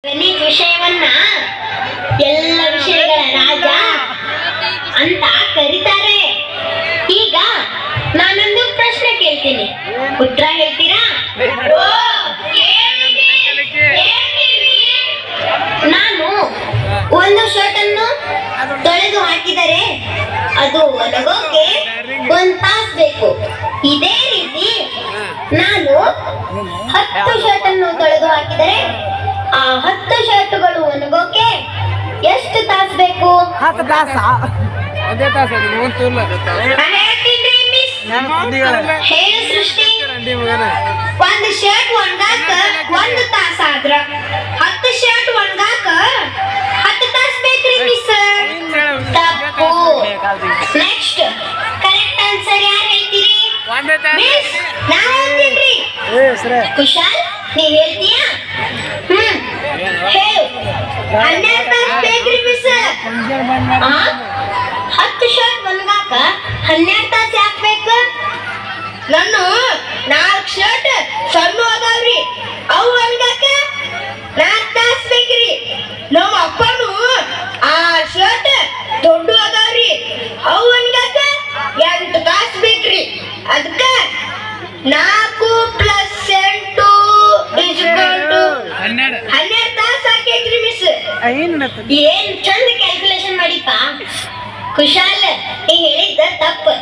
ಗಣಿತ ವಿಷಯವನ್ನ ಎಲ್ಲ ವಿಷಯಗಳ ರಾಜ ಅಂತ ಕರೀತಾರೆ. ಈಗ ನಾನೊಂದು ಪ್ರಶ್ನೆ ಕೇಳ್ತೀನಿ, ಉತ್ತರ ಹೇಳ್ತೀರಾ? ನಾನು ಒಂದು ಶರ್ಟ್ ಅನ್ನು ತೊಳೆದು ಹಾಕಿದರೆ ಅದು ಒಣಗೋಕೆ 1 ತಾಸು ಬೇಕು. ಇದೇ ರೀತಿ ನಾನು 10 ಶರ್ಟ್ ಅನ್ನು ತೊಳೆದು ಹಾಕಿದರೆ ಆ 10 ಶರ್ಟ್ಗಳು ಒಣಗೋಕೆ ಎಷ್ಟು ತಾಸು ಬೇಕು? 10 ತಾಸ. ಅದೇ ತಾಸ ಹೇಳು ಸೃಷ್ಟಿ. ಒಂದು ಶರ್ಟ್ ಒಣಗಾಕ 1 ತಾಸು ಆದ್ರ 10 ಶರ್ಟ್ ಒಣಗಾಕ 10 ತಾಸು ಬೇಕ್ರಿ ಮಿಸ್. ತಪ್ಪು. ನೆಕ್ಸ್ಟ್ ಕರೆಕ್ಟ್ ಆನ್ಸರ್ ಯಾರು ಹೇಳ್ತೀರಿ? ಮಿಸ್ ನಾ ಹೇಳ್ತೀನಿ. ಕುಶಾಲ್ ನೀ ಹೇಳ್ತೀಯಾ? ಹೇಳು. 12 ತಾಸು ಬೇಕ್ರಿ ಮಿಸ್. 10 ಶರ್ಟ್ ಒಣಗಾಕ 12 ತಾಸು ಯಾಕೆ ಬೇಕು? ನನ್ನ 4 ಶರ್ಟ್ ಸಣ್ಣ ಅದಾವ್ರಿ, ಅವು ಒಣಗಾಕ 4 ತಾಸು ಬೇಕ್ರಿ. ನಮ್ಮ ಅಪ್ಪನು 6 ಶರ್ಟ್ ದೊಡ್ಡ ಅದಾವ್ರಿ, ಅವು ಒಣಗಾಕ 8 ತಾಸು ಬೇಕ್ರಿ. ಅದಕ್ಕ 4 + 8 = 12 ತಾಸು ಹಾಕೈತ್ರಿ ಮಿಸ್. ಏನ್ ಚಂದ ಕ್ಯಾಲ್ಕುಲೇಷನ್ ಮಾಡಿಪ್ಪ. ಕುಶಾಲ್ ನೀ ಹೇಳಿದ್ದ ತಪ್ಪು.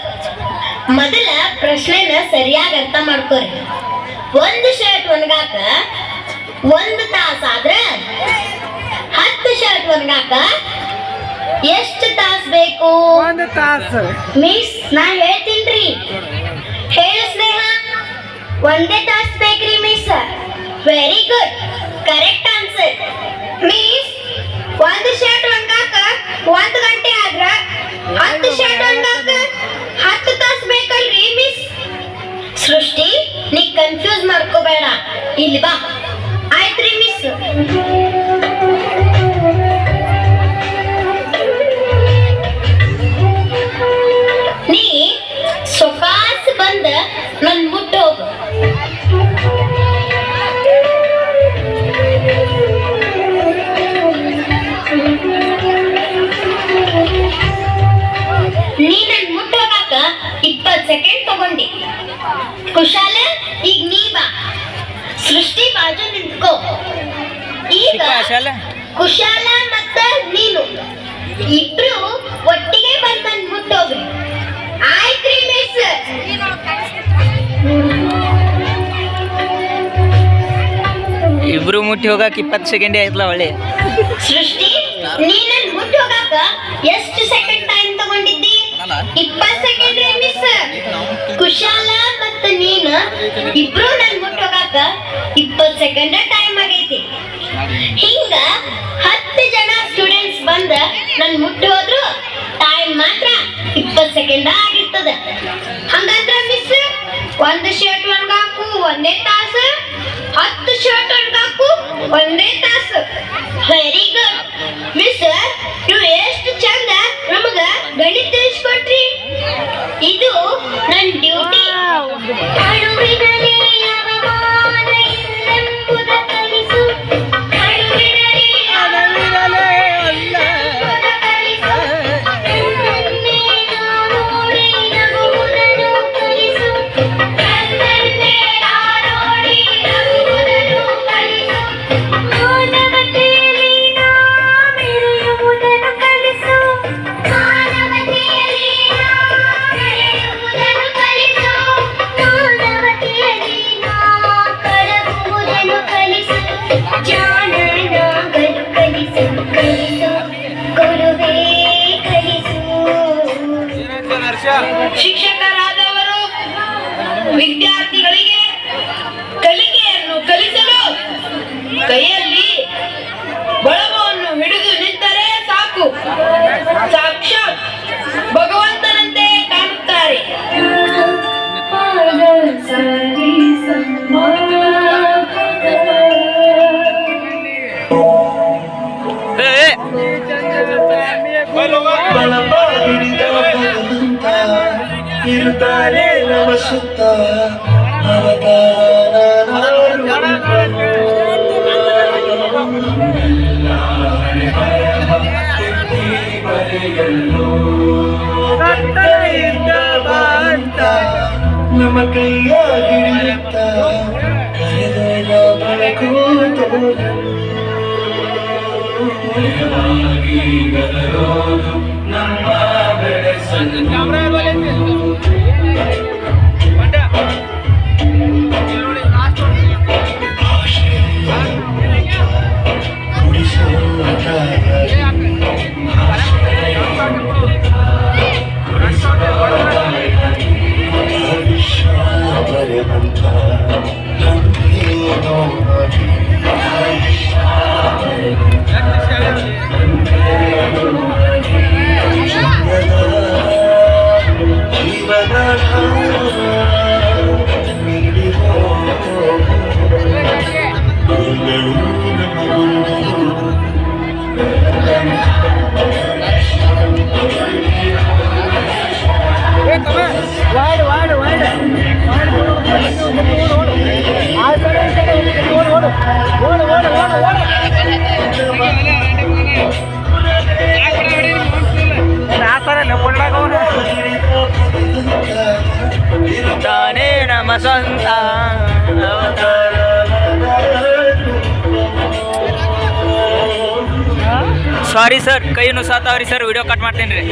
ಮೊದಲ ಪ್ರಶ್ನೆನ ಸರಿಯಾಗಿ ಅರ್ಥ ಮಾಡ್ಕೋರಿ. ಒಂದು ಶರ್ಟ್ ಒಣಗಾಕ 1 ತಾಸು ಆದ್ರೆ 10 ಶರ್ಟ್ ಒಣಗಾಕ ಎಷ್ಟು ತಾಸು ಬೇಕು? 1 ತಾಸು. ಮಿಸ್ ನಾ ಹೇಳ್ತೀನ್ರಿ. ಹೇಳು ಸ್ನೇಹ. 1 ತಾಸು ಬೇಕ್ರಿ miss. Very good, correct answer. Miss 1 shirt ಒಣಗಾಕ 1 ಗಂಟೆ ಆದ್ರ 10 ಶರ್ಟ್ ಒಣಗಾಕ 10 ತಾಸು ಬೇಕಲ್ರಿ ಮಿಸ್. ಸೃಷ್ಟಿ ನೀ ಕನ್ಫ್ಯೂಸ್ ಮಾಡ್ಕೋಬೇಡ, ಇಲ್ಲಿ ಬಾ. ಆಯ್ತ್ರಿ ಮಿಸ್. ನೀ ಸೊಕಾಸ್ ಬಂದ ನನ್ ಮುಟ್ಟೋಗು. ನೀ ನನ್ ಮುಟ್ಟೋಗಾಕ 20 ಸೆಕೆಂಡ್ ತಗೊಂಡಿ. ಕುಶಾಲ ಈಗ ನೀ ಬಾ. ಸೃಷ್ಟಿ ಬಾಜು ನಿಂತ್ಕೋ. ಈಗ ಕುಶಾಲ ಮತ್ತ ನೀನು ಇಬ್ರು ಒಟ್ಟಿಗೆ ಬಂದ್ ನನ್ ಮುಟ್ಟೋಗ್ರಿ. ಆಯ್ತ್ರಿ ಮಿಸ್. ಇಬ್ರು ಮುಟ್ಟಿ ಹೋಗಾಕ 20 ಸೆಕೆಂಡ್ ಆಯ್ತಲ್ಲ ಒಳ್ಳೆ. ಸೃಷ್ಟಿ ನೀ ನನ್ ಮುಟ್ಟಿ ಹೋಗಾಕ ಎಷ್ಟು ಸೆಕೆಂಡ್ ಟೈಮ್ ತಗೊಂಡಿದ್ದಿ? 20 ಸೆಕೆಂಡ್ ಮಿಸ್. ಕುಶಾಲ ಮತ್ತ ನೀನು ಇಬ್ರು ನನ್ ಮುಟ್ಟಿ ಹೋಗಾಕ 20 ಸೆಕೆಂಡ್ ಟೈಮ್ ಆಗೈತಿ. ಹಿಂಗ 10 ಜನ ಸ್ಟೂಡೆಂಟ್ಸ್ ಬಂದ ನನ್ ಮುಟ್ಟಿ ಹೋದ್ರು ಟೈಮ್ ಮಾತ್ರ 20 ಸೆಕೆಂಡ್ ಆಗಿರ್ತದ. ಹಂಗಂದ್ರ ಮಿಸ್ 1 ಶರ್ಟ್ ಒಣಗಾಕು 1 ತಾಸು, 10 ಶರ್ಟ್ ಒಣಗಾಕು 1 ತಾಸು. Very good miss. ನೀವು ಎಷ್ಟು ಚಂದ ನಮಗ ಗಣಿತ ತಿಳಿಸ್ಕೊಟ್ರಿ. ಇದು ನನ್ನ ಡ್ಯೂಟಿ. ಶಿಕ್ಷಕರಾದವರು ವಿದ್ಯಾರ್ಥಿಗಳಿಗೆ ಕಲಿಕೆಯನ್ನು ಕಲಿಸಲು ಕೈಯಲ್ಲಿ ಬಳಗವನ್ನು ಹಿಡಿದು ನಿಂತರೆ ಸಾಕು, ಸಾಕ್ಷಾತ್ ಭಗವಂತನಂತೆ ಕಾಣುತ್ತಾರೆ. ಇರುತ್ತಾರೆ ನವ ಸುತ್ತ ಅವತಾರ ಕತ್ತಲೆಯಿಂದ ಬಾ ಅಂತ ನಮ್ಮ ಕೈಯ ಹಿಡಿಯುತ್ತ ಕರೆದೊಯ್ದ ಬೆಳಕು ತೋರು ನಮ್ಮ ಬೆಳೆಸಲು ತಾನೇ ನಮ್ಮ ಸ್ವಂತ ಸಾರಿ ಸರ್ ಕೈಯನ್ನು ಸಾತಾವ್ರಿ ಸರ್ ವಿಡಿಯೋ ಕಟ್ ಮಾಡ್ತೇನೆ ರೀ